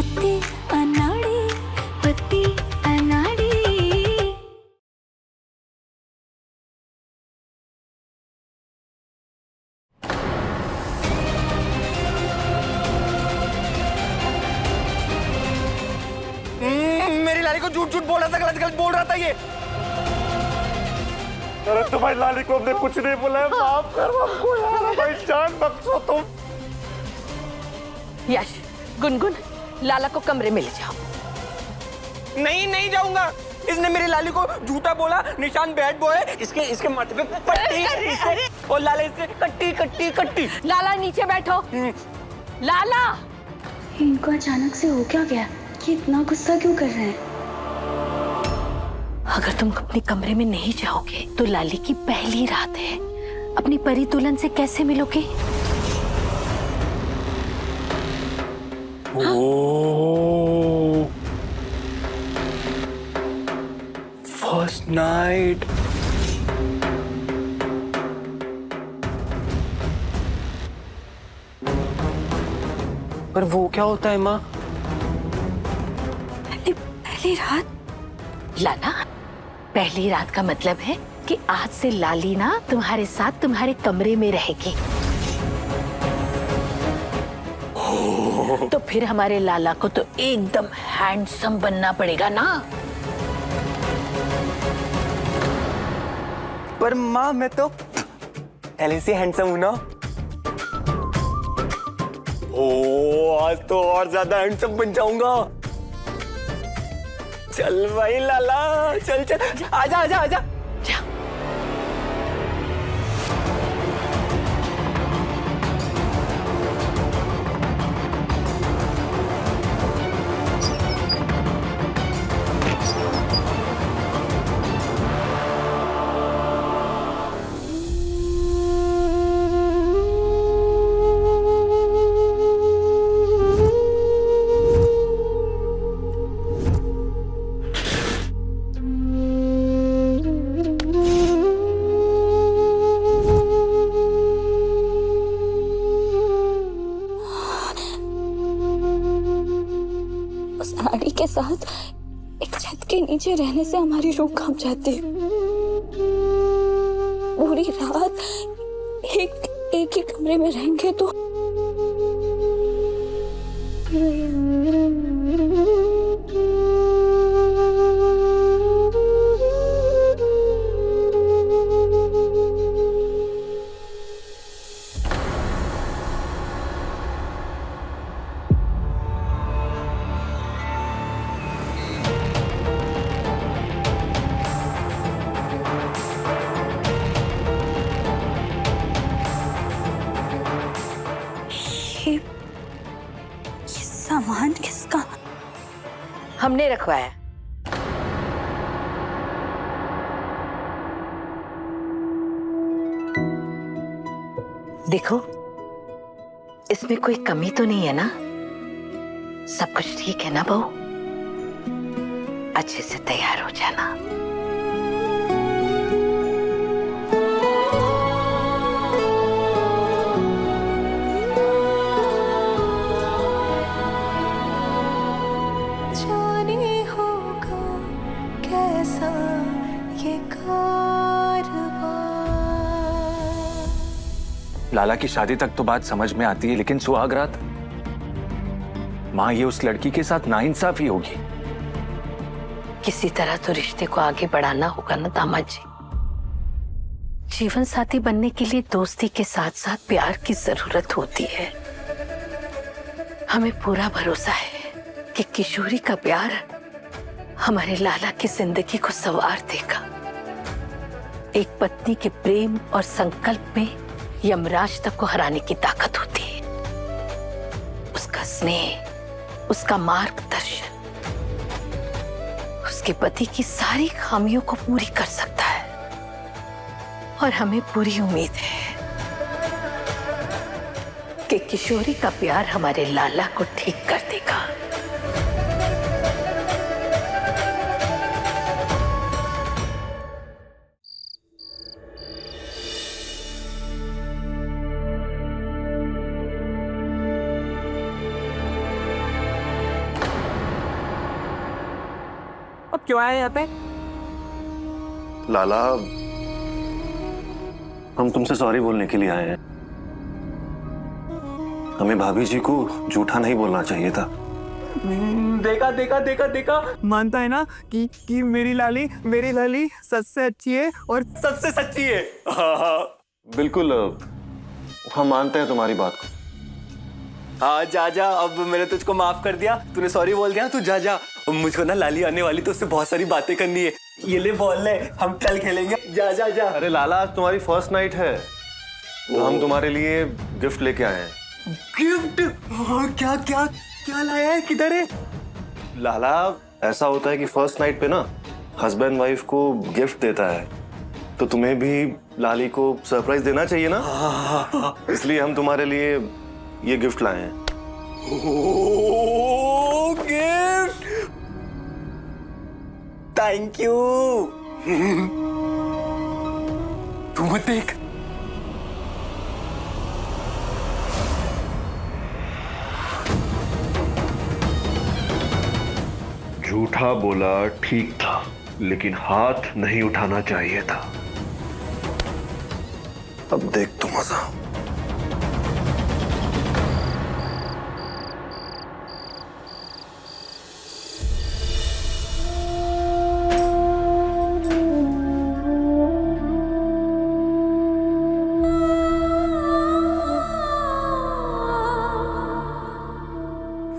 पत्ती अनाड़ी, पत्ती अनाड़ी। मेरी लाली को झूठ झूठ बोल रहा था, गलत गलत बोल रहा था ये। अरे तुम्हारी लाली को हमने कुछ नहीं बोला है, माफ कर हमको यार, भाई जान बख्शो तुम। यश, गुनगुन, लाला को कमरे में ले जाओ। नहीं नहीं जाऊंगा, इसने मेरी लाली को झूठा बोला। निशान बैड बॉय है, इसके माथे पे पट्टी इससे, और लाला इससे कट्टी कट्टी कट्टी। लाला नीचे बैठो। लाला, इनको अचानक से हो क्या गया कि इतना गुस्सा क्यों कर रहे हैं? अगर तुम अपने कमरे में नहीं जाओगे तो लाली की पहली रात है, अपनी परी दुल्हन से कैसे मिलोगे? First night. पर वो क्या होता है माँ? पहली रात? लाला, पहली रात का मतलब है कि आज से लाली ना तुम्हारे साथ तुम्हारे कमरे में रहेगी। तो फिर हमारे लाला को तो एकदम हैंडसम बनना पड़ेगा ना। पर माँ मैं तो पहले से हैंडसम हूं ना। ओ आज तो और ज्यादा हैंडसम बन जाऊंगा। चल भाई लाला, चल चल, आजा आजा आजा। जा। साड़ी के साथ एक छत के नीचे रहने से हमारी रूह कांप जाती है। पूरी रात एक ही कमरे में रहेंगे तो ये सामान किसका? हमने रखवाया। देखो, इसमें कोई कमी तो नहीं है ना? सब कुछ ठीक है ना बहू? अच्छे से तैयार हो जाना। जाने होगा कैसा ये कारवां। लाला की शादी तक तो बात समझ में आती है, लेकिन सुहाग रात, माँ ये उस लड़की के साथ नाइंसाफी होगी। किसी तरह तो रिश्ते को आगे बढ़ाना होगा ना दामाद जी। जीवन साथी बनने के लिए दोस्ती के साथ साथ प्यार की जरूरत होती है। हमें पूरा भरोसा है कि किशोरी का प्यार हमारे लाला की जिंदगी को संवार देगा। एक पत्नी के प्रेम और संकल्प में यमराज तक को हराने की ताकत होती है। उसका स्नेह, उसका मार्गदर्शन उसके पति की सारी खामियों को पूरी कर सकता है। और हमें पूरी उम्मीद है कि किशोरी का प्यार हमारे लाला को ठीक कर देगा। क्यों आए यहाँ पे? लाला, हम तुमसे सॉरी बोलने के लिए आए हैं। हमें भाभी जी को झूठा नहीं बोलना चाहिए था। देखा देखा देखा देखा, मानता है ना कि मेरी लाली सच से अच्छी है और सच से सच्ची है। बिल्कुल, हम मानते हैं तुम्हारी बात को। हाँ जा जा, अब मैंने तुझको माफ कर दिया, तूने सॉरी बोल दिया, तू जा जा। मुझको ना लाली आने वाली तो उससे बहुत सारी बातें करनी है। ये ले बॉल ले, हम कल खेलेंगे। जा जा जा। अरे लाला, आज तुम्हारी फर्स्ट नाइट है तो हम तुम्हारे लिए गिफ्ट लेके आए हैं। गिफ्ट? क्या क्या क्या लाया है? किधर है? लाला, ऐसा होता है कि फर्स्ट नाइट पे ना हस्बैंड वाइफ को गिफ्ट देता है, तो तुम्हें भी लाली को सरप्राइज देना चाहिए ना। इसलिए हम तुम्हारे लिए ये गिफ्ट लाए हैं। ओह, गिफ्ट! Thank you. तू मत देख। झूठा बोला ठीक था, लेकिन हाथ नहीं उठाना चाहिए था। अब देख तू मजा।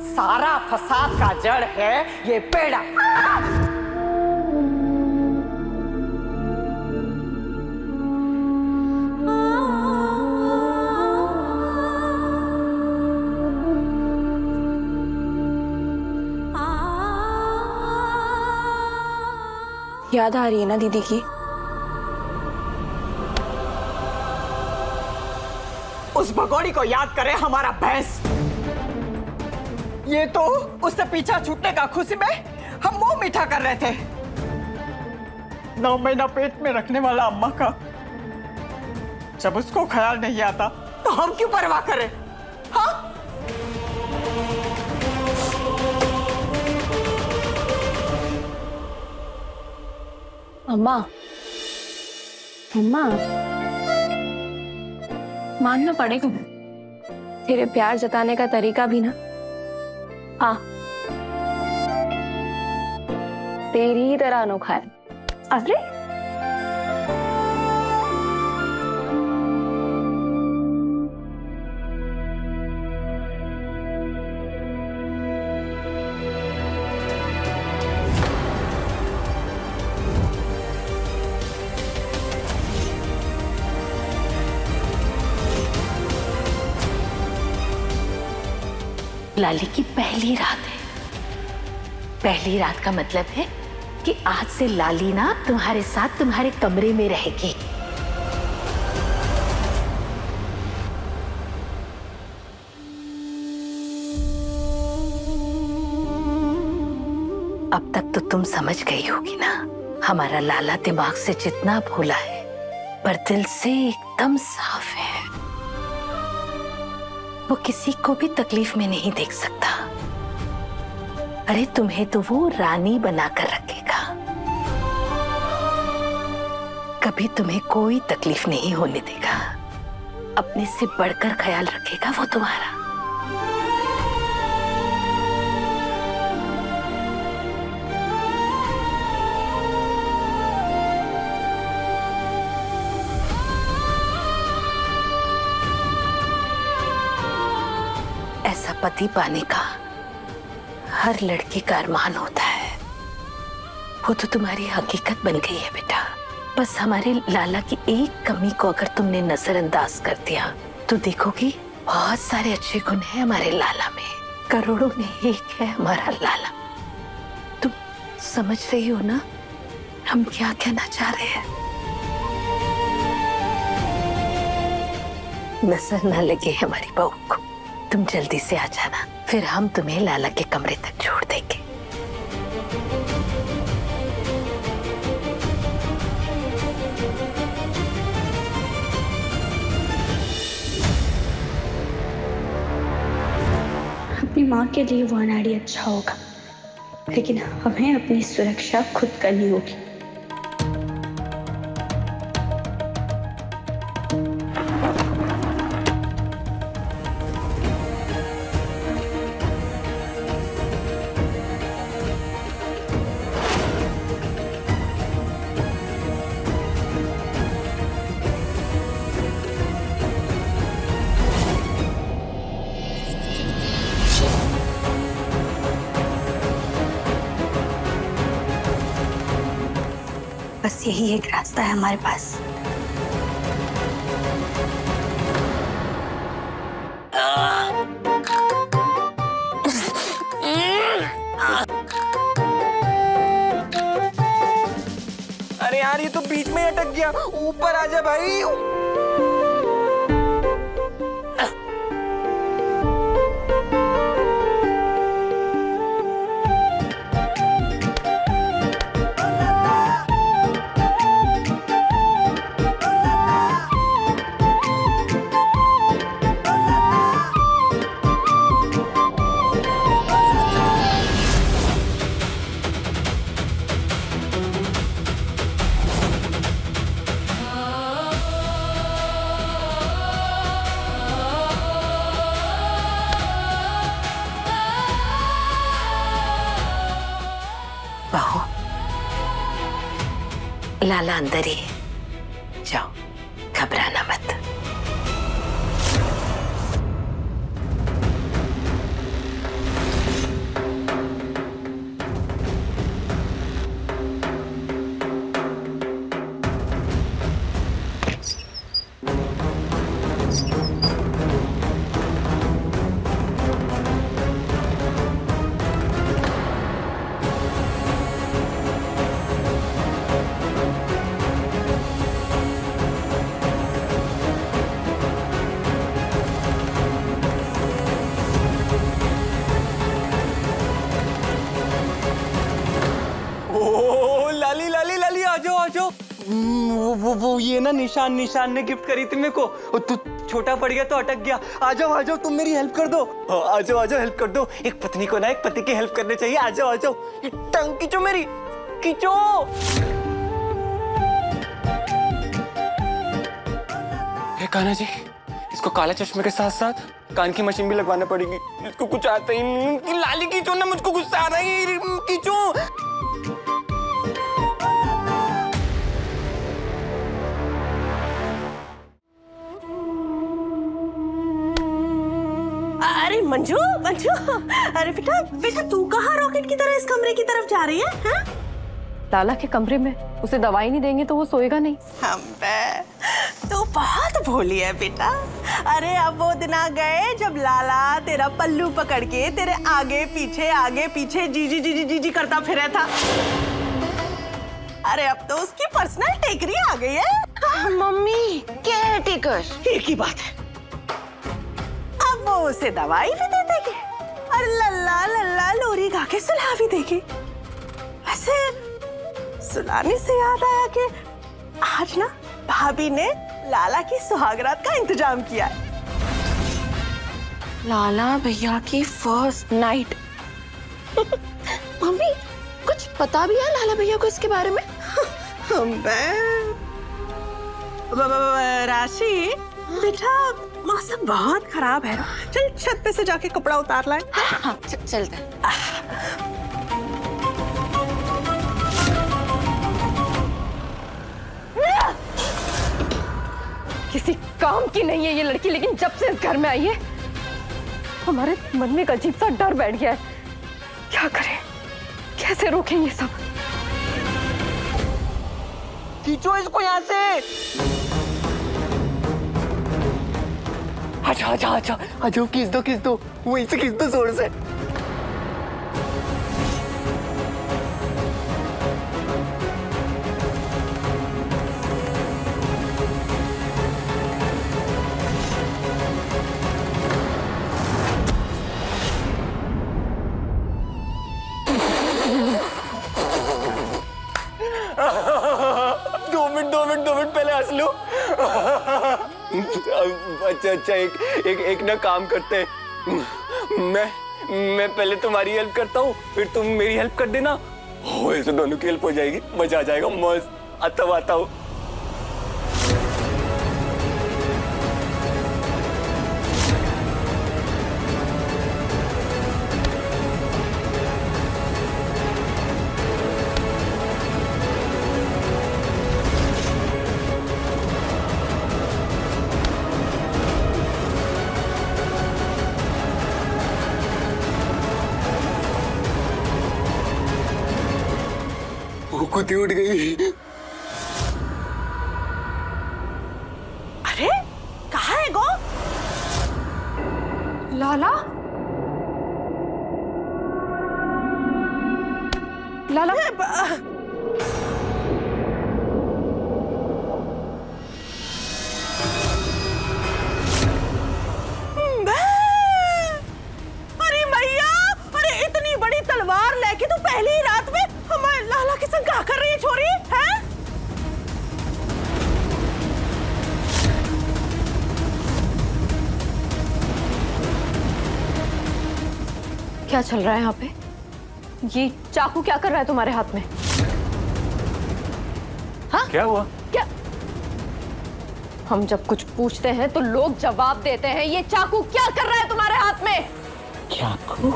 सारा फसाद का जड़ है ये पेड़ा। याद आ रही है ना दीदी की? उस भगोड़ी को याद करे हमारा भैंस। ये तो उससे पीछा छूटने का खुशी में हम मुंह मीठा कर रहे थे। 9 महीना पेट में रखने वाला अम्मा का जब उसको ख्याल नहीं आता तो हम क्यों परवाह करें? हाँ? अम्मा, अम्मा, मानना पड़ेगा, तेरे प्यार जताने का तरीका भी ना, हाँ, तेरी ही तरह अनोखा है। अरे लाली की पहली रात है। पहली रात का मतलब है कि आज से लाली ना तुम्हारे साथ तुम्हारे कमरे में रहेगी। अब तक तो तुम समझ गई होगी ना, हमारा लाला दिमाग से जितना भोला है पर दिल से एकदम साफ है। वो किसी को भी तकलीफ में नहीं देख सकता। अरे तुम्हें तो वो रानी बनाकर रखेगा, कभी तुम्हें कोई तकलीफ नहीं होने देगा। अपने से बढ़कर ख्याल रखेगा वो तुम्हारा। ऐसा पति पाने का हर लड़की का अरमान होता है। वो तो तुम्हारी हकीकत बन गई है बेटा। बस हमारे लाला की एक कमी को अगर तुमने नजरअंदाज कर दिया तो देखोगी बहुत सारे अच्छे गुण हैं हमारे लाला में। करोड़ों में एक है हमारा लाला। तुम समझ रही हो ना हम क्या कहना चाह रहे हैं? नजर ना लगे हमारी बहू को। तुम जल्दी से आ जाना, फिर हम तुम्हें लाला के कमरे तक छोड़ देंगे। अपनी माँ के लिए वो अनाड़ी अच्छा होगा, लेकिन हमें अपनी सुरक्षा खुद करनी होगी। बस यही एक रास्ता है हमारे पास। अरे यार ये तो बीच में ही अटक गया, ऊपर आ जा भाई। बहू, लाला अंदर ही है, जाओ, घबराना मत। वो ये ना निशान ने गिफ्ट करी थी मेरे को, और तू छोटा पड़ गया तो अटक गया। आ जाओ तुम मेरी हेल्प कर दो। आ जाओ हेल्प कर दो। एक पत्नी को ना एक पति की हेल्प करनी चाहिए। आ जाओ ये टंग खींचो मेरी, खींचो। कान्हा जी, इसको काला चश्मे के साथ साथ कान की मशीन भी लगवाना पड़ेगी। इसको कुछ आता ही नहीं। लाली खींचो ना, मुझको गुस्सा आ रहा है, खींचो। अरे मंजू, अरे बेटा तू कहाँ रॉकेट की तरह इस कमरे की तरफ जा रही है? हाँ? लाला के कमरे में, उसे दवाई नहीं देंगे तो वो सोएगा नहीं। तू बहुत भोली है बेटा। अरे अब वो दिन आ गए जब लाला तेरा पल्लू पकड़ के तेरे आगे पीछे जी करता फिरा था। अरे अब तो उसकी पर्सनल टेकरी आ गई है। मम्मी, क्या टेकर? एक ही बात है, अब वो उसे दवाई भी दे देगी और लल्ला लल्ला लोरी गा के सुला भी देगी। वैसे सुलाने से याद आया कि आज ना भाभी ने लाला की सुहागरात का इंतजाम किया है। लाला भैया की फर्स्ट नाइट। मम्मी, कुछ पता भी है लाला भैया को इसके बारे में? राशि बेटा, मौसम बहुत खराब है, चल छत पे से जाके कपड़ा उतार लाए। हाँ, चलते हैं। किसी काम की नहीं है ये लड़की, लेकिन जब से इस घर में आई है हमारे मन में एक अजीब सा डर बैठ गया है। क्या करें, कैसे रोकें ये सब? खींचो इसको यहाँ से। अच्छा, खींच दो, वहीं से खींच दो जोर से। दो मिनट पहले हंस लो। अच्छा, एक ना काम करते हैं। मैं पहले तुम्हारी हेल्प करता हूँ, फिर तुम मेरी हेल्प कर देना। हो, ऐसे दोनों की हेल्प हो जाएगी, मजा आ जाएगा। मस्त। आता हूँ। कुत्ती उठ गई। अरे कहाँ है गो? लाला, लाला, अरे मैया, अरे इतनी बड़ी तलवार लेके तू पहली ही रात में हमारे लाला के संग क्या कर रही है छोरी? हैं? क्या चल रहा है यहाँ पे? ये चाकू क्या कर रहा है तुम्हारे हाथ में? क्या हुआ? क्या? हम जब कुछ पूछते हैं तो लोग जवाब देते हैं। ये चाकू क्या कर रहा है तुम्हारे हाथ में? चाकू?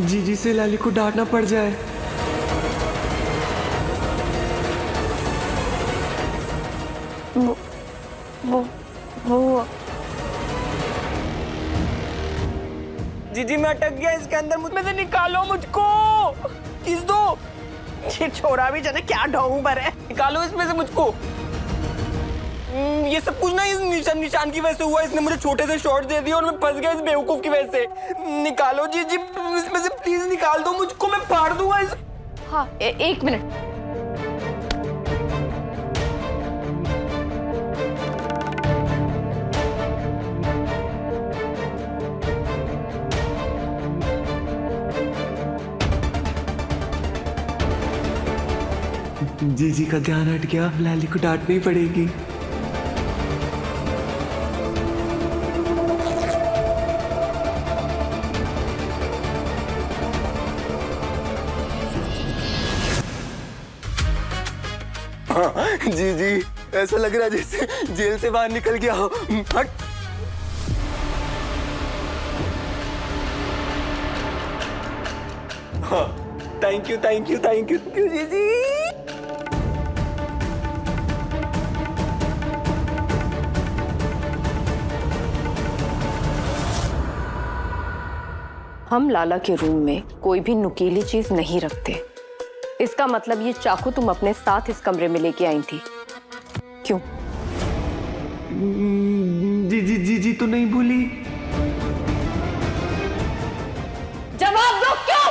जीजी से लाली को डांटना पड़ जाए। वो जीजी मैं अटक गया इसके अंदर, मुझ में से निकालो मुझको। किस दो। ये छोरा भी जाने क्या ढोंग भर है। निकालो इसमें से मुझको। ये सब कुछ ना इस निशान की वजह से हुआ। इसने मुझे छोटे से शॉट दे दिए और मैं फंस गया इस बेवकूफ की वजह से। निकालो जीजी, इसमें से प्लीज निकाल दो मुझको, मैं फाड़ दूंगा इस। हाँ, एक मिनट। जीजी का ध्यान हट गया, लाली को डांटनी पड़ेगी। जीजी ऐसा लग रहा है जैसे जेल से बाहर निकल गया हो। हट। Thank you thank you thank you जीजी। हम लाला के रूम में कोई भी नुकीली चीज नहीं रखते। इसका मतलब ये चाकू तुम अपने साथ इस कमरे में लेके आई थी, क्यों? जी तो नहीं भूली। जवाब दो, क्यों?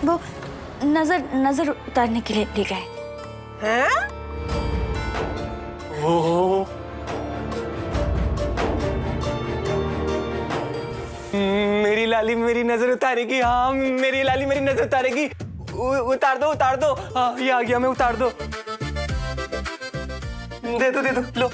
वो नजर उतारने के लिए ले गए। हैं? मेरी लाली मेरी नजर उतारेगी। हाँ मेरी लाली मेरी नजर उतारेगी। उतार दो। हाँ ये आ गया, मैं उतार दो। दे दो लो।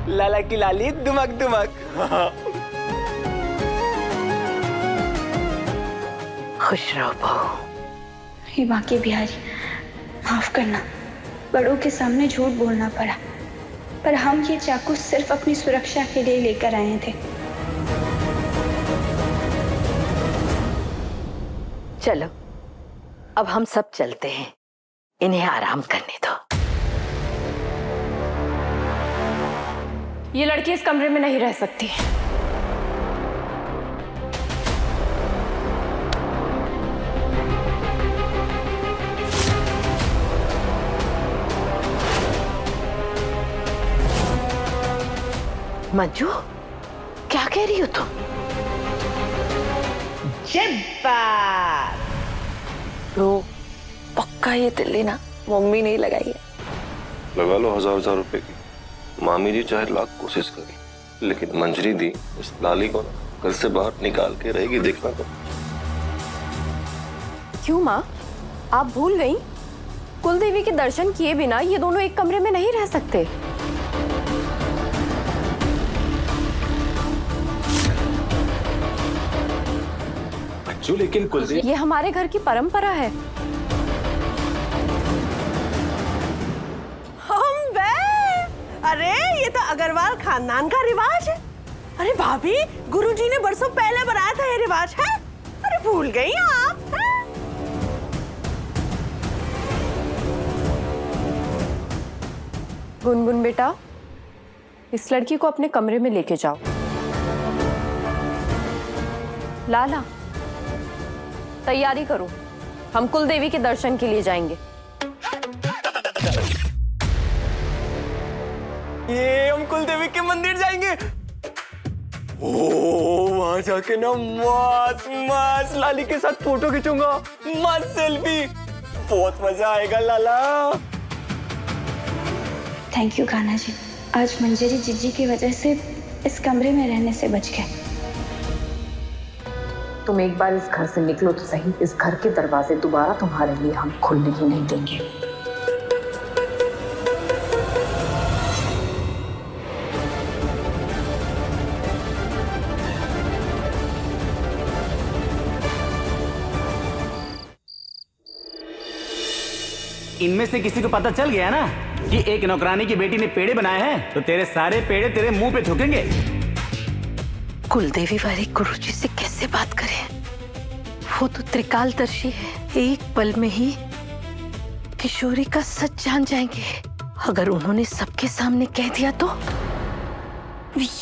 लाला की लाली दुमक दुमक। खुश रहो बहू। हे बाकी बिहारी, माफ करना, बड़ों के सामने झूठ बोलना पड़ा, पर हम ये चाकू सिर्फ अपनी सुरक्षा के लिए लेकर आए थे। चलो अब हम सब चलते हैं, इन्हें आराम करने दो। ये लड़की इस कमरे में नहीं रह सकती। मंजू, क्या कह रही हो तुम? लो, पक्का ये दिल्ली ना मम्मी नहीं लगाई है। लगा लो 1000 रुपए की। मामी जी चाहे लाख कोशिश करी, लेकिन मंजरी दी इस लाली को घर से बाहर निकाल के रहेगी, देखना तो। क्यों माँ, आप भूल गई? कुलदेवी के दर्शन किए बिना ये दोनों एक कमरे में नहीं रह सकते। लेकिन कुलदेवी, ये हमारे घर की परंपरा है। अरे ये तो अग्रवाल खानदान का रिवाज है। अरे भाभी, गुरुजी ने बरसों पहले बनाया था ये रिवाज है। अरे भूल गई आप? गुनगुन बेटा, इस लड़की को अपने कमरे में लेके जाओ। लाला, तैयारी करो, हम कुलदेवी के दर्शन के लिए जाएंगे। ये हम कुलदेवी के मंदिर जाएंगे। ओ, वहां जाके ना मस्त मस्त लाली के साथ फोटो खींचूंगा, मस्त सेल्फी, बहुत मजा आएगा लाला। थैंक यू कान्हा जी, आज मंजरी जीजी की वजह से इस कमरे में रहने से बच गए। तुम एक बार इस घर से निकलो तो सही, इस घर के दरवाजे दोबारा तुम्हारे लिए हम खुलने ही नहीं देंगे। इनमें से किसी को पता चल गया ना कि एक नौकरानी की बेटी ने पेड़े बनाए हैं, तो तेरे सारे पेड़े तेरे मुंह पे थूकेंगे। कुलदेवी वाले गुरुजी से कैसे बात करें? वो तो त्रिकालदर्शी है, एक पल में ही किशोरी का सच जान जाएंगे। अगर उन्होंने सबके सामने कह दिया तो?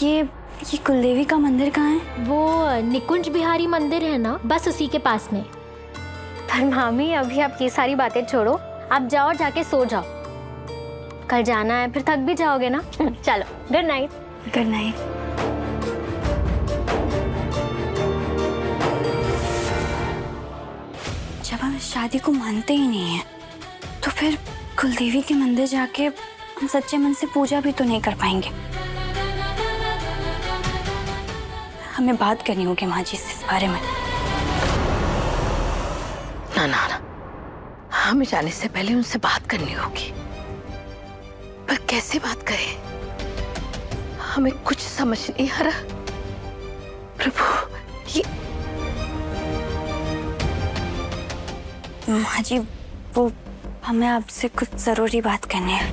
ये कुलदेवी का मंदिर कहाँ है? वो निकुंज बिहारी मंदिर है ना, बस उसी के पास में। पर मामी, अभी आप ये सारी बातें छोड़ो, आप जाओ और जाके सो जाओ। कल जाना है, फिर थक भी जाओगे ना। चलो, गुड नाइट। Good night. जब हम शादी को मानते ही नहीं है, तो फिर कुलदेवी के मंदिर जाके हम सच्चे मन से पूजा भी तो नहीं कर पाएंगे। हमें बात करनी होगी माँ जी से इस बारे में। ना ना ना, हमें जाने से पहले उनसे बात करनी होगी, पर कैसे बात करें? हमें कुछ समझ नहीं आ रहा। प्रभु, ये माँ जी, वो हमें आपसे कुछ जरूरी बात करनी है।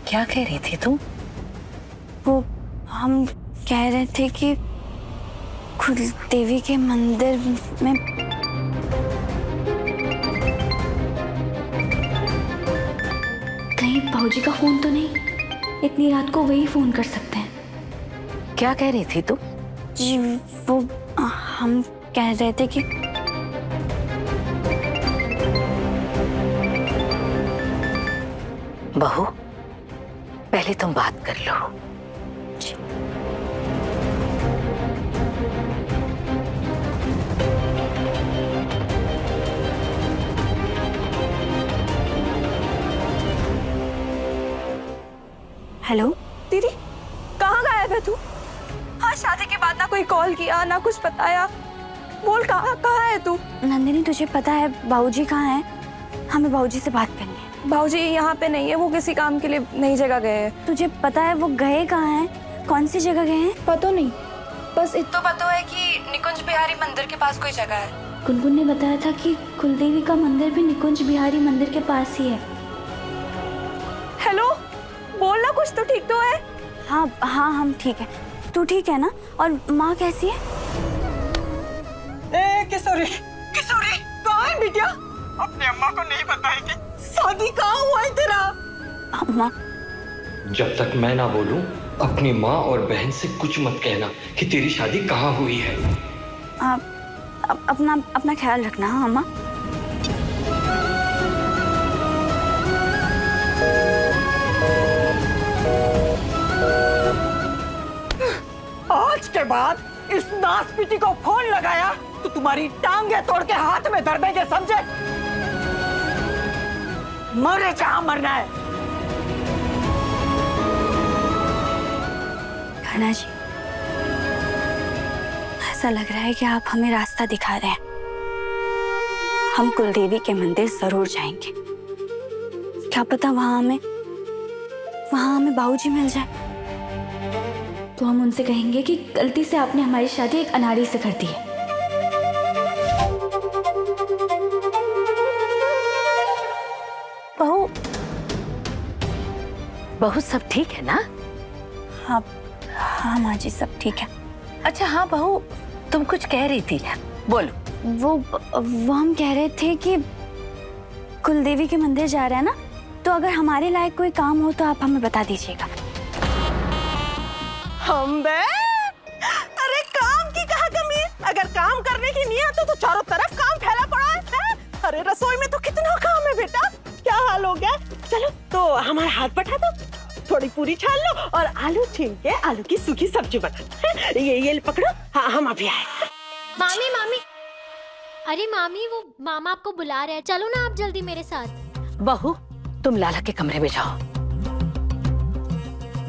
क्या कह रही थी तुम? वो हम कह रहे थे कि कुलदेवी के मंदिर में कहीं भाऊजी का फोन तो नहीं? इतनी रात को वही फोन कर सकते हैं। क्या कह रही थी तुम? जी, वो हम कह रहे थे कि बहू, पहले तुम बात कर लो। हेलो दीदी, कहाँ गायब है तू? हाँ, शादी के बाद ना कोई कॉल किया, ना कुछ बताया। बोल, कहाँ है तू? नंदिनी, तुझे पता है बाबूजी कहाँ हैं? हमें बाबूजी से बात करनी है। बाबूजी यहाँ पे नहीं है, वो किसी काम के लिए नई जगह गए हैं। तुझे पता है वो गए कहाँ हैं? कौन सी जगह गए हैं? पता नहीं, बस तो पता है कि निकुंज बिहारी मंदिर के पास कोई जगह है। गुनगुन ने बताया था कि कुलदेवी का मंदिर भी निकुंज बिहारी मंदिर के पास ही है। हेलो, बोलना, कुछ तो ठीक तो है? हाँ हाँ, हम ठीक है। तू ठीक है ना? और माँ कैसी है? ए किशोरी, किशोरी कहाँ है बिटिया? अपनी अम्मा को नहीं बताएगी, शादी कहाँ हुआ है तेरा? अम्मा, जब तक मैं ना बोलूं, अपनी माँ और बहन से कुछ मत कहना कि तेरी शादी कहाँ हुई है। आप अपना ख्याल रखना। हाँ अम्मा। आज के बाद इस नासपीटी को फोन लगाया तो तुम्हारी टांगे तोड़ के हाथ में धर देंगे, समझे? मरे जहां मरना है। खाना जी, ऐसा लग रहा है कि आप हमें रास्ता दिखा रहे हैं। हम कुलदेवी के मंदिर जरूर जाएंगे। क्या पता वहां हमें बाबूजी मिल जाए। तो हम उनसे कहेंगे कि गलती से आपने हमारी शादी एक अनाड़ी से कर दी है। बहू सब ठीक है ना? हाँ माँ जी, सब ठीक है। अच्छा हाँ बहू, तुम कुछ कह रही थी, बोलो। वो हम कह रहे थे कि कुलदेवी के मंदिर जा रहे हैं ना, तो अगर हमारे लायक कोई काम हो तो आप हमें बता दीजिएगा। हम बे? अरे काम की कहाँ कमी है? अगर काम करने की नियत हो तो चारों तरफ काम फैला पड़ा है। अरे रसोई में तो कितना काम है बेटा। क्या हाल हो गया? चलो तो हमारा हाथ बटा दो, थोड़ी पूरी छान लो और आलू छील के आलू की सूखी सब्जी बना। ये पकड़ो। हाँ, हम अभी आए। मामी मामी, अरे मामी वो मामा आपको बुला रहे हैं, चलो ना आप जल्दी मेरे साथ। बहू तुम लाला के कमरे में जाओ,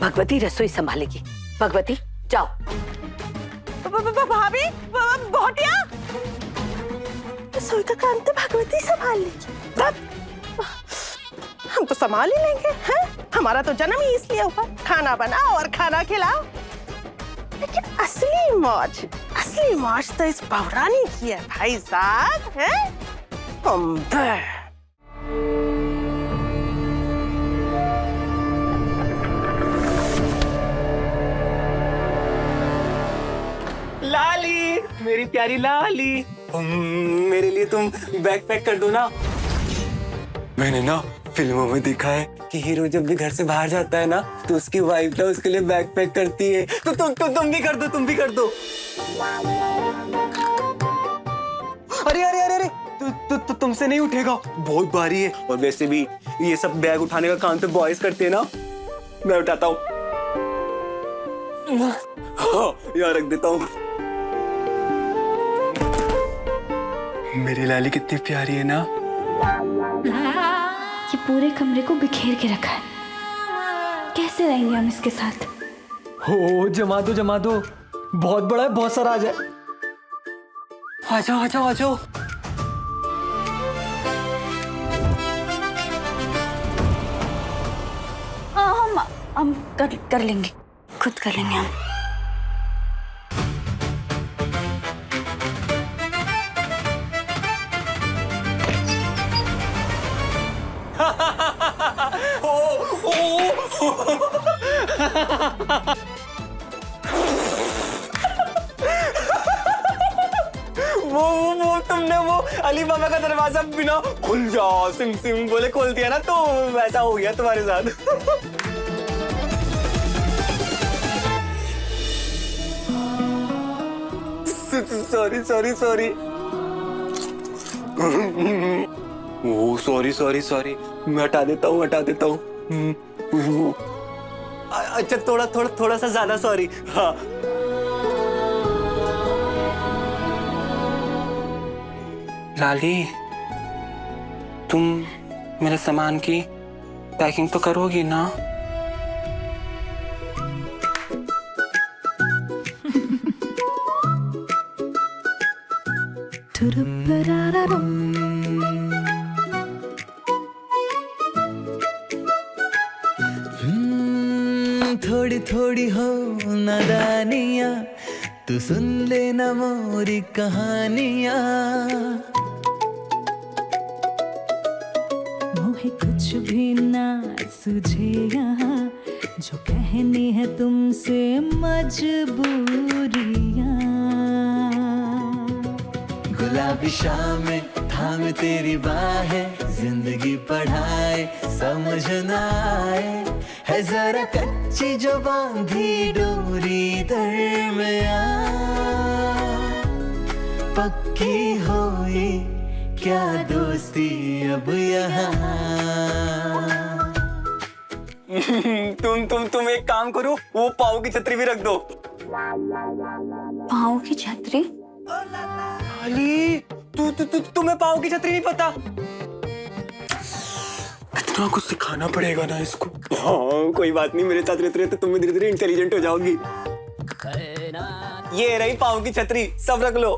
भगवती रसोई संभालेगी। भगवती जाओ। भाभी, बहुटिया, रसोई का काम तो भगवती संभाल लेगी। हम तो संभाल ही लेंगे, हैं? हमारा तो जन्म ही इसलिए हुआ, खाना बनाओ और खाना खिलाओ। लेकिन असली मौज तो इस बहुरानी की है भाई साहब, हैं? लाली, मेरी प्यारी लाली, मेरे लिए तुम बैग पैक कर दो ना। मैंने ना फिल्मों में देखा है कि हीरो जब भी घर से बाहर जाता है ना तो उसकी वाइफ ना उसके लिए बैग पैक करती है। तो तुम भी कर दो, तुम भी कर दो। अरे अरे अरे अरे, तुमसे नहीं उठेगा, बहुत भारी है। और वैसे भी ये सब बैग उठाने का काम तो बॉयज करते हैं ना, मैं उठाता हूँ। हाँ, यहाँ रख देता हूँ। मेरी लाली कितनी प्यारी है ना। ये पूरे कमरे को बिखेर के रखा है, कैसे रहेंगे हम इसके साथ? हो जमा दो, बहुत बड़ा है, बहुत सारा आ जाए। आ जाओ। हम कर लेंगे, खुद कर लेंगे हम। वो तुमने वो अली बाबा का दरवाजा बिना खुल जाओ सिम सिम बोले खोल दिया ना, तो वैसा हो गया तुम्हारे साथ। सॉरी। ओ सॉरी, मैं हटा देता हूँ। अच्छा थोड़ा सा ज्यादा सॉरी। हाँ लाली, तुम मेरे सामान की पैकिंग तो करोगी ना? थोड़ी थोड़ी हो नादानियाँ, तू सुन लेना मोरी कहानियाँ। मोहे कुछ भी ना सुझे यहाँ, जो कहनी है तुमसे मजबूरियाँ। गुलाबी शामें थाम तेरी बाहें, जिंदगी पढ़ाए समझ न आए, है जरा कच्ची जो बांधी डोरी दरमियां, पक्की हुई क्या दोस्ती अब यहाँ। तुम एक काम करो, वो पाव की छतरी भी रख दो। पाँव की छतरी? अली तुम्हें पाव की छतरी नहीं पता? इतना कुछ सिखाना पड़ेगा ना इसको। हाँ कोई बात नहीं, मेरे साथ रहते रहते तुम धीरे धीरे इंटेलिजेंट हो जाओगी। ये रही पाव की छतरी, सब रख लो।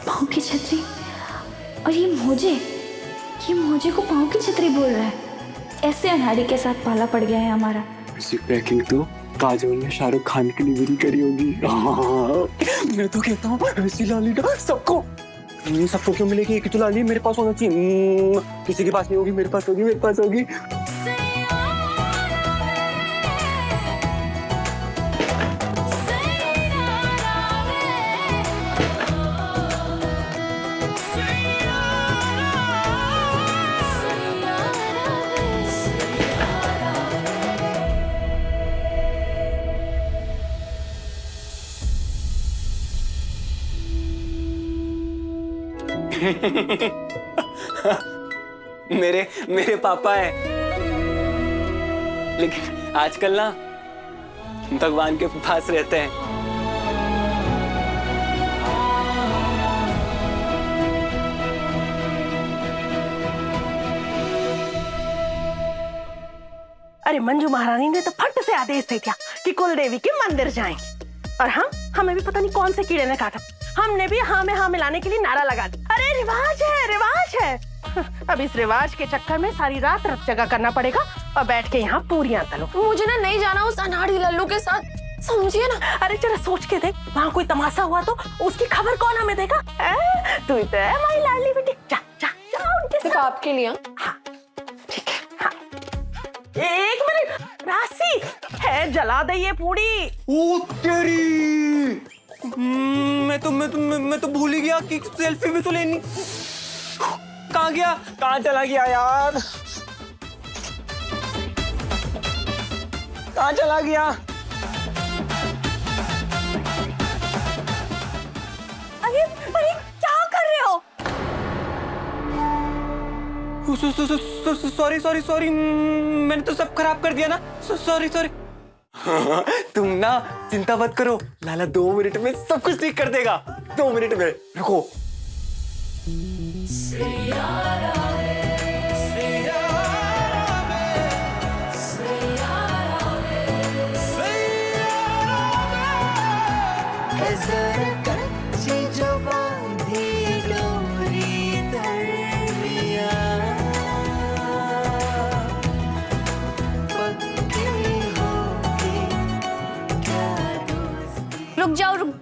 पाँव की छतरी? और ये मोजे को पाँव की छतरी बोल रहा है। ऐसे अनाड़ी के साथ पाला पड़ गया है हमारा। इसी पैकिंग तो काजोल ने शाहरुख खान के लिए भी करी होगी। मैं तो कहता हूँ ऐसी लाली ना सबको क्यों मिलेगी? एक तो लाली मेरे पास होना चाहिए। किसी के पास नहीं होगी, मेरे पास होगी, मेरे पास होगी। मेरे पापा है, लेकिन आजकल ना भगवान के पास रहते हैं। अरे मंजू महारानी ने तो फट से आदेश दे दिया कि कुल देवी के मंदिर जाएं। और हमें भी पता नहीं कौन से कीड़े ने काटा, हमने भी हाँ में हाँ मिलाने के लिए नारा लगा दिया। अरे रिवाज है। अब इस रिवाज के चक्कर में सारी रात रत जगह करना पड़ेगा और बैठ के यहाँ पूरियां तलो। मुझे ना नहीं जाना उस अनाड़ी लल्लू के साथ, समझिए ना। अरे जरा सोच के देख, वहाँ कोई तमाशा हुआ तो उसकी खबर कौन हमें देगा? तू तो है हमारी लाडली बेटी। जा उनके सिर्फ आपके लिए। हाँ ठीक है। हाँ एक मिनट, राशि है जला दे ये पूरी। ओ तेरी, मैं तो भूल ही गया कि सेल्फी भी तो लेनी। कहाँ गया, कहाँ चला गया यार, कहाँ चला गया? अरे क्या कर रहे हो? सॉरी, मैंने तो सब खराब कर दिया ना। सॉरी। तुम ना चिंता मत करो, लाला 2 मिनट में सब कुछ ठीक कर देगा। 2 मिनट में, रुको।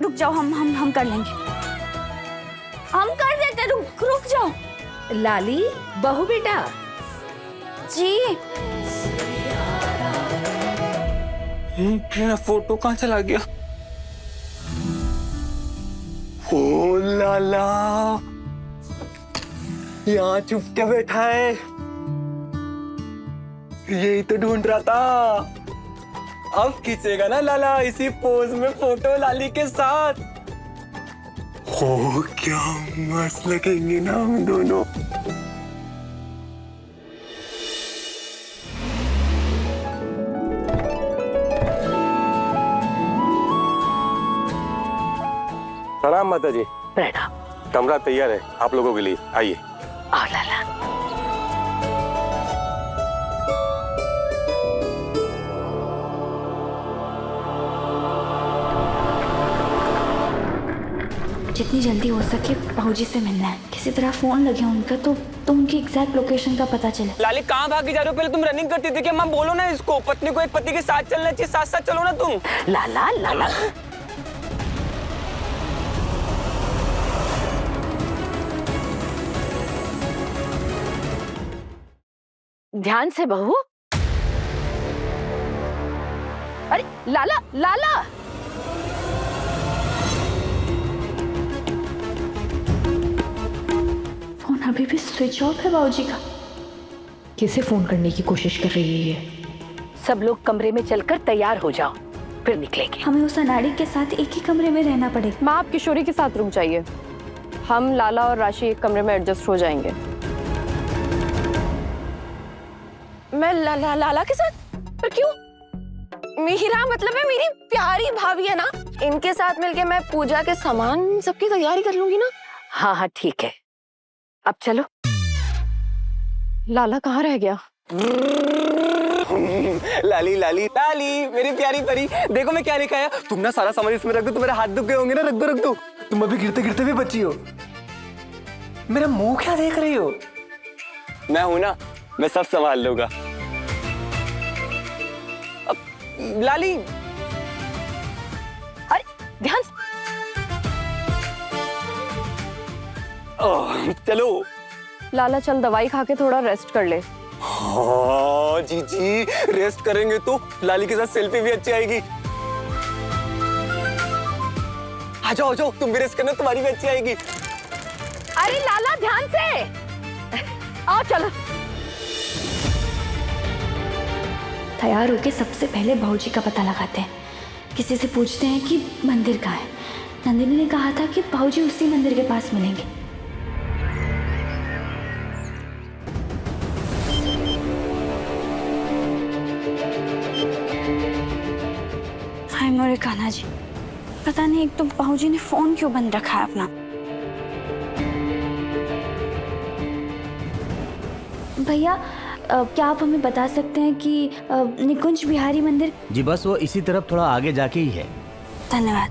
रुक जाओ, हम कर लेंगे, हम कर देते। रुक जाओ। लाली बहू बेटा जी। मेरा फोटो कहाँ चला गया? ओ लाला, यहाँ चुप के बैठा है, यही तो ढूंढ रहा था। अब खींचेगा ना लाला इसी पोज में फोटो लाली के साथ। ओ क्या मस्त लगेंगे ना हम दोनों। प्रणाम माता जी। प्रणाम। कमरा तैयार है आप लोगों के लिए, आइए। आओ लाला। जितनी जल्दी हो सके बाबूजी से मिलना है। किसी तरह फोन लगे उनका तो उनकी एग्जैक्ट लोकेशन का पता चले। लाली कहाँ भागी जा रहे हो? पहले तुम रनिंग करती थी कि माँ बोलो ना इसको, पत्नी को एक पति के साथ चलना चाहिए, साथ साथ चलो ना तुम। लाला ध्यान से बहू। अरे लाला अभी भी स्विच ऑफ है बाबूजी का। किसे फोन करने की कोशिश कर रही है ये? सब लोग कमरे में चलकर तैयार हो जाओ, फिर निकलेंगे। हमें उस अनाड़ी के साथ एक ही कमरे में रहना पड़ेगा। माँ, आप किशोरी के साथ रुक जाइए, हम लाला और राशि एक कमरे में एडजस्ट हो जाएंगे। मैं लाला के साथ? पर क्यों? मीरा मतलब है मेरी प्यारी भाभी है ना, इनके साथ मिलके मैं पूजा के सामान सबकी तैयारी कर लूंगी ना। हाँ हाँ ठीक है, अब चलो। लाला कहाँ रह गया? लाली लाली लाली मेरी प्यारी परी, देखो मैं क्या लेकर आया। तुम ना सारा सामान इसमें रख दो, तुम्हारे हाथ दुख गए होंगे ना, रख दो। तुम अभी गिरते गिरते भी बची हो। मेरा मुंह क्या देख रही हो? मैं हूं ना, मैं सब संभाल लूंगा। लाली, अरे ध्यान। चलो। लाला चल दवाई खा के थोड़ा रेस्ट कर ले। हाँ जी, रेस्ट करेंगे तो लाली के साथ सेल्फी भी अच्छी आएगी। आ जाओ, तुम भी रेस्ट करना, तुम्हारी भी अच्छी आएगी। अरे लाला ध्यान से आओ चलो। तैयार होके सबसे पहले बाबूजी का पता लगाते हैं। किसी से पूछते हैं कि मंदिर कहाँ है। नंदिनी ने कहा था कि बाबूजी उसी मंदिर के पास मिलेंगे। हाय मोरे कान्हा जी, पता नहीं एक तो बाबूजी ने फोन क्यों बंद रखा है अपना। भैया क्या आप हमें बता सकते हैं कि निकुंज बिहारी मंदिर? जी बस वो इसी तरफ थोड़ा आगे जाके ही है। धन्यवाद।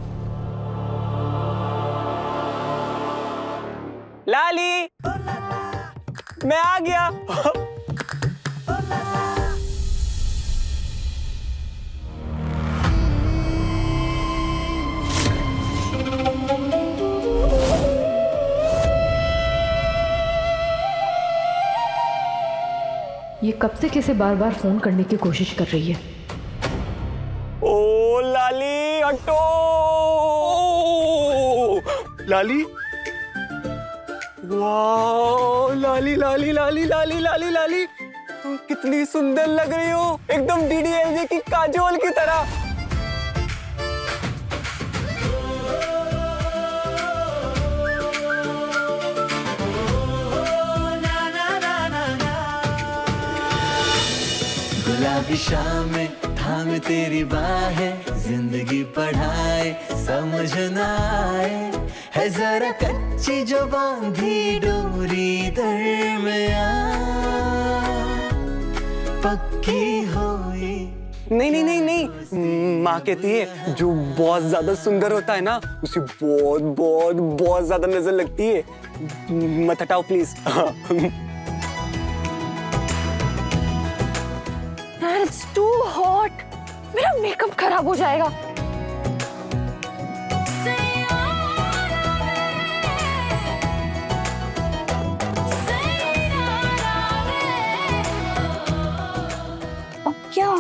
लाली, मैं आ गया। ये कब से किसे बार बार फोन करने की कोशिश कर रही है? ओ लाली हटो। लाली, वाह लाली लाली लाली लाली लाली लाली, तुम कितनी सुंदर लग रही हो, एकदम डीडीएलजे की काजोल की तरह। गुलाबी शामें थाम तेरी बाहें, जिंदगी पढ़ाए समझ न आए, है जरा कच्ची जो बांधी डोरी दरमियां पक्की हुई। नहीं, माँ कहती है जो बहुत ज्यादा सुंदर होता है ना, उसे बहुत बहुत बहुत ज्यादा नजर लगती है। मत हटाओ प्लीज। इट्स टू हॉट, मेरा मेकअप खराब हो जाएगा। क्या?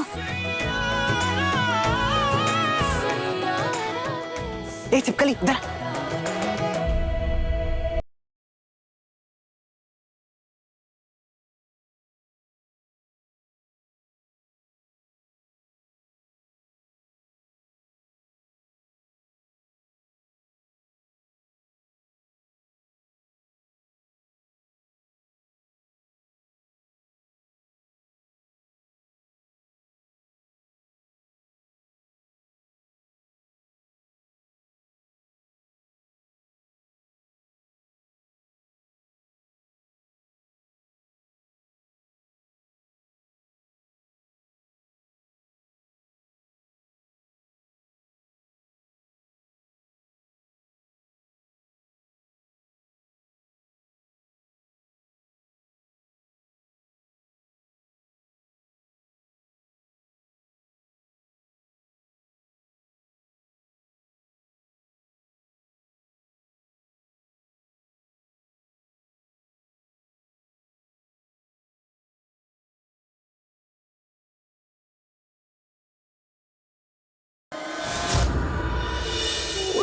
छिपकली इधर।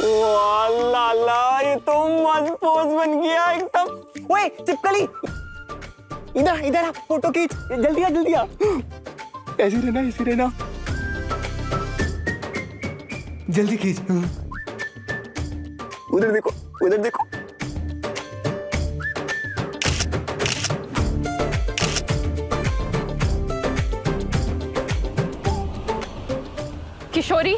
वाह लाला, ये तो मस्त पोज बन गया एकदम। ओए चिपकली, इधर इधर आ, फोटो खींच, जल्दी आ जल्दी आ। ऐसे रहना, ऐसे रहना, जल्दी खींच। उधर देखो, उधर देखो। किशोरी,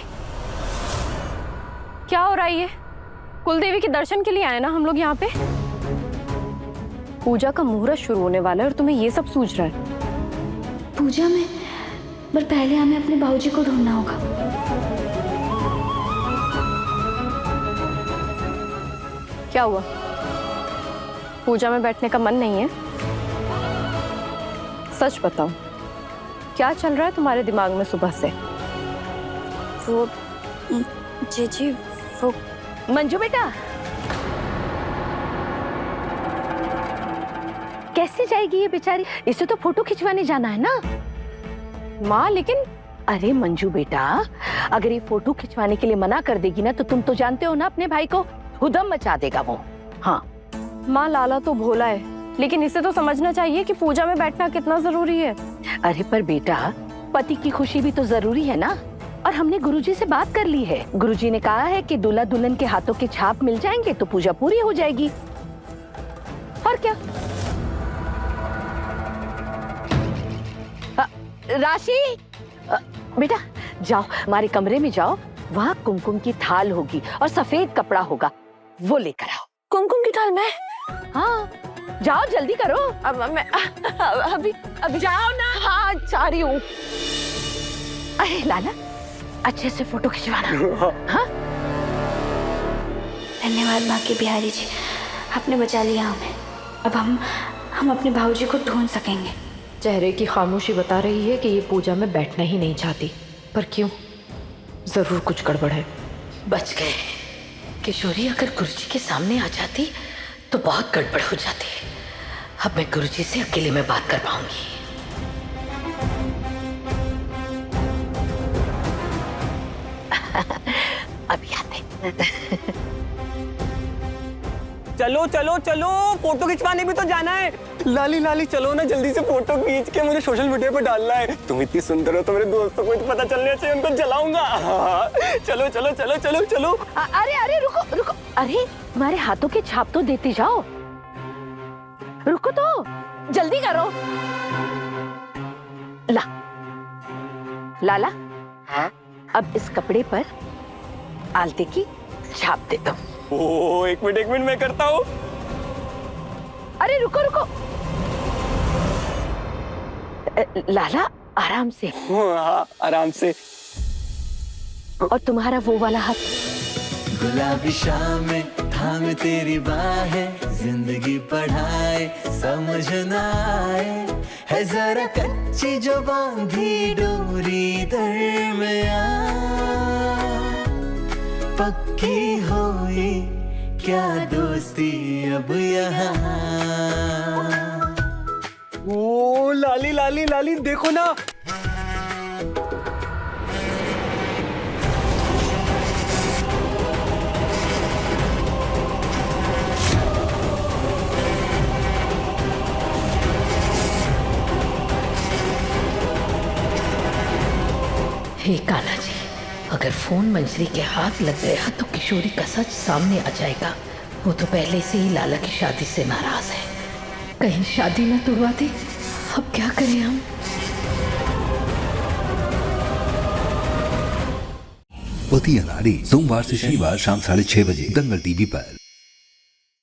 क्या हो रहा है ये? कुलदेवी के दर्शन के लिए आए ना हम लोग यहाँ पे। पूजा का मुहूर्त शुरू होने वाला है और तुम्हें ये सब सूझ रहा है। पूजा में, पर पहले हमें अपने बाबूजी को ढूंढना होगा। क्या हुआ? पूजा में बैठने का मन नहीं है? सच बताओ, क्या चल रहा है तुम्हारे दिमाग में सुबह से? वो जी वो मंजू बेटा, कैसे जाएगी ये बेचारी? इसे तो फोटो खिंचवाने जाना है ना। माँ लेकिन, अरे मंजू बेटा, अगर ये फोटो खिंचवाने के लिए मना कर देगी ना तो तुम तो जानते हो ना अपने भाई को, हुदम मचा देगा वो। हाँ माँ लाला तो भोला है, लेकिन इसे तो समझना चाहिए कि पूजा में बैठना कितना जरूरी है। अरे पर बेटा, पति की खुशी भी तो जरूरी है ना। और हमने गुरुजी से बात कर ली है। गुरुजी ने कहा है कि दूल्हा दुल्हन के हाथों के छाप मिल जाएंगे तो पूजा पूरी हो जाएगी। और क्या? राशि, बेटा जाओ, हमारे कमरे में जाओ, वहाँ कुमकुम की थाल होगी और सफेद कपड़ा होगा, वो लेकर आओ। कुमकुम की थाल में? हाँ जाओ, जल्दी करो। अब मैं अभी जाओ ना। हाँ जा रही हूँ। अरे लाला, अच्छे से फोटो खिंचवाना। हाँ? धन्यवाद बाकी बिहारी जी, आपने बचा लिया हमें। अब हम अपने बाबूजी को ढूंढ सकेंगे। चेहरे की खामोशी बता रही है कि ये पूजा में बैठना ही नहीं चाहती, पर क्यों? जरूर कुछ गड़बड़ है। बच गए। किशोरी अगर गुरुजी के सामने आ जाती तो बहुत गड़बड़ हो जाती। अब मैं गुरुजी से अकेले में बात कर पाऊंगी। अभी आते। चलो चलो चलो, फोटो खिंचवाने भी तो जाना है। लाली लाली चलो ना, जल्दी से फोटो खींच के मुझे सोशल मीडिया पे डालना है। तुम इतनी सुंदर हो तो मेरे दोस्तों को पता चलना चाहिए, उनको जलाऊंगा। चलो चलो चलो चलो चलो। अरे अरे रुको रुको, अरे तुम्हारे हाथों के छाप तो देते जाओ। रुको तो, जल्दी करो। ला लाला, हाँ? अब इस कपड़े पर आलते की छाप दे दो। ओ एक मिनट मैं करता हूँ। अरे रुको रुको, लाला आराम से। हाँ आराम से। और तुम्हारा वो वाला हाथ। गुलाबी शामें थाम तेरी बाहें, जिंदगी पढ़ाए समझ ना आए, है जरा कच्ची जो बांधी डोरी दरमियां, पक्की हुई क्या दोस्ती अब यहाँ। ओ लाली लाली लाली देखो ना। हे कान्हा जी, अगर फोन मंजरी के हाथ लग गया तो किशोरी का सच सामने आ जाएगा। वो तो पहले से ही लाला की शादी से नाराज है, कहीं शादी न तोड़वा दे। अब क्या करें हम? पति अनाड़ी, सोमवार से शनिवार शाम 6:30 बजे दंगल टीवी पर।